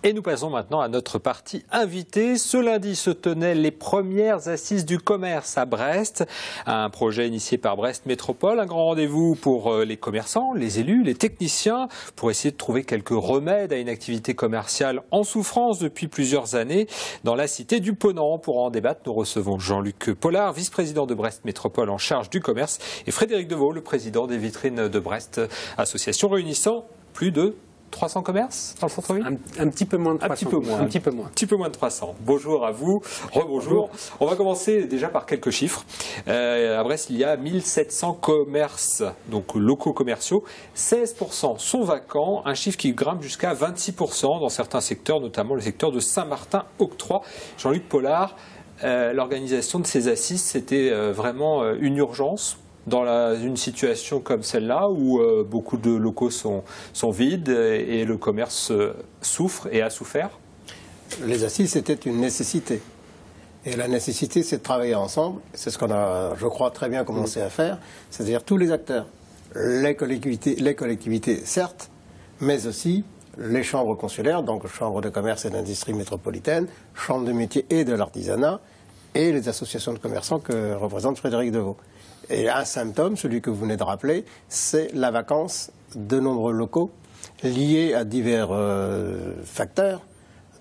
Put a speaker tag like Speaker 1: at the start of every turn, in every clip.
Speaker 1: Et nous passons maintenant à notre partie invitée. Ce lundi se tenaient les premières assises du commerce à Brest. Un projet initié par Brest Métropole. Un grand rendez-vous pour les commerçants, les élus, les techniciens, pour essayer de trouver quelques remèdes à une activité commerciale en souffrance depuis plusieurs années dans la cité du Ponant. Pour en débattre, nous recevons Jean-Luc Pollard, vice-président de Brest Métropole en charge du commerce, et Frédéric Deveau, le président des vitrines de Brest, association réunissant plus de 300 commerces dans le centre-ville.
Speaker 2: Un petit peu moins de 300.
Speaker 1: Un petit peu moins de 300. Bonjour à vous. Rebonjour. On va commencer déjà par quelques chiffres. À Brest, il y a 1700 commerces, donc locaux commerciaux. 16% sont vacants, un chiffre qui grimpe jusqu'à 26% dans certains secteurs, notamment le secteur de Saint-Martin-Octroi. Jean-Luc Pollard, l'organisation de ces assises, c'était vraiment une urgence dans une situation comme celle-là où beaucoup de locaux sont vides et le commerce souffre et a souffert?
Speaker 3: Les assises, c'était une nécessité. Et la nécessité, c'est de travailler ensemble. C'est ce qu'on a, je crois, très bien commencé à faire. C'est-à-dire tous les acteurs, les collectivités, certes, mais aussi les chambres consulaires, donc chambres de commerce et d'industrie métropolitaine, chambres de métiers et de l'artisanat, et les associations de commerçants que représente Frédéric Deveau. Et un symptôme, celui que vous venez de rappeler, c'est la vacance de nombreux locaux liés à divers facteurs,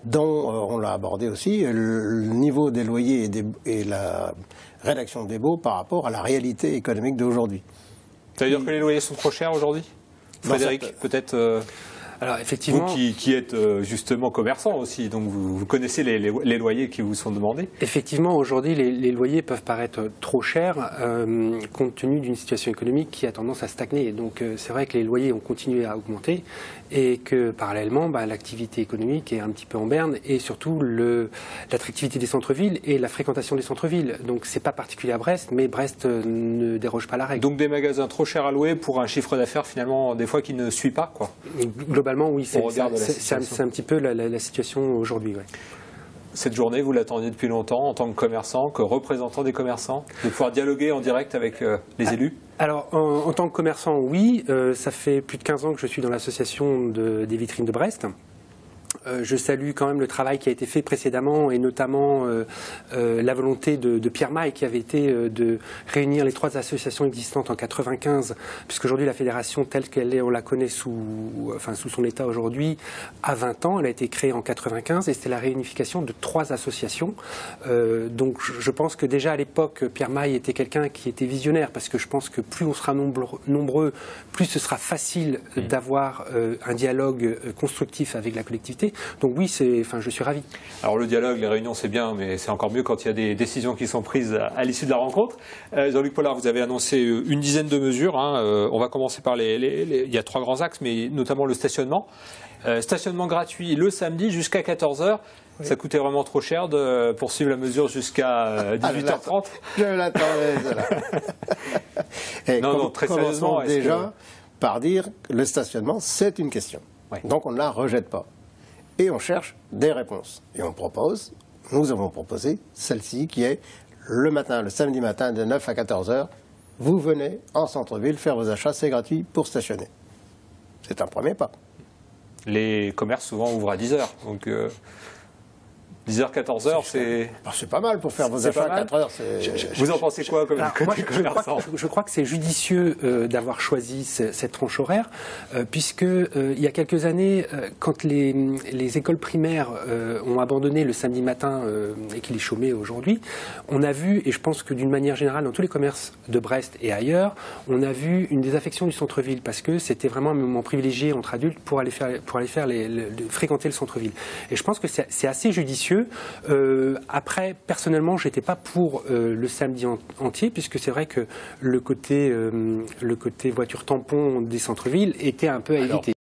Speaker 3: dont on l'a abordé aussi, le niveau des loyers et la rédaction des baux par rapport à la réalité économique d'aujourd'hui.
Speaker 1: Ça veut dire que les loyers sont trop chers aujourd'hui? Frédéric, peut-être
Speaker 2: Alors, effectivement,
Speaker 1: vous qui êtes justement commerçant aussi, donc vous connaissez les loyers qui vous sont demandés.
Speaker 2: Effectivement, aujourd'hui, les loyers peuvent paraître trop chers compte tenu d'une situation économique qui a tendance à stagner. Donc, c'est vrai que les loyers ont continué à augmenter et que, parallèlement, l'activité économique est un petit peu en berne et surtout l'attractivité des centres-villes et la fréquentation des centres-villes. Donc, c'est pas particulier à Brest, mais Brest ne déroge pas à la règle.
Speaker 1: Donc, des magasins trop chers à louer pour un chiffre d'affaires finalement des fois qui ne suit pas, quoi.
Speaker 2: Globalement, oui, c'est un petit peu la situation aujourd'hui. Ouais.
Speaker 1: Cette journée, vous l'attendiez depuis longtemps en tant que commerçant, que représentant des commerçants, de pouvoir dialoguer en direct avec les élus?
Speaker 2: Alors, en tant que commerçant, oui. Ça fait plus de 15 ans que je suis dans l'association des vitrines de Brest. Je salue quand même le travail qui a été fait précédemment et notamment la volonté de Pierre Maille qui avait été de réunir les 3 associations existantes en 1995, puisqu'aujourd'hui la fédération telle qu'elle est, on la connaît sous son état aujourd'hui, à 20 ans. Elle a été créée en 1995 et c'était la réunification de 3 associations. Donc je pense que déjà à l'époque, Pierre Maille était quelqu'un qui était visionnaire parce que je pense que plus on sera nombreux, plus ce sera facile d'avoir un dialogue constructif avec la collectivité. Donc oui, je suis ravi. Alors
Speaker 1: le dialogue, les réunions, c'est bien, mais c'est encore mieux quand il y a des décisions qui sont prises à l'issue de la rencontre. Jean-Luc Pollard, vous avez annoncé une dizaine de mesures. On va commencer par il y a 3 grands axes, mais notamment le stationnement. Stationnement gratuit le samedi jusqu'à 14h. Oui. Ça coûtait vraiment trop cher de poursuivre la mesure jusqu'à 18h30.
Speaker 3: Je l'attendais, cela. Non, très sérieusement, déjà par dire que le stationnement, c'est une question. Oui. Donc on ne la rejette pas. Et on cherche des réponses. Et nous avons proposé celle-ci qui est le matin, le samedi matin de 9 à 14h. Vous venez en centre-ville faire vos achats, c'est gratuit pour stationner. C'est un premier pas.
Speaker 1: Les commerces souvent ouvrent à 10h. Donc 10h, 14h,
Speaker 3: c'est pas mal pour faire vos achats à 4h.
Speaker 1: Vous en pensez quoi comme commerçant?
Speaker 2: Je crois que c'est judicieux d'avoir choisi cette tranche horaire, puisque il y a quelques années, quand les écoles primaires ont abandonné le samedi matin et qu'il est chômé aujourd'hui, on a vu, et je pense que d'une manière générale, dans tous les commerces de Brest et ailleurs, on a vu une désaffection du centre-ville, parce que c'était vraiment un moment privilégié entre adultes pour aller fréquenter le centre-ville. Et je pense que c'est assez judicieux. Après, personnellement, j'étais pas pour le samedi entier, puisque c'est vrai que le côté voiture tampon des centres-villes était un peu à éviter.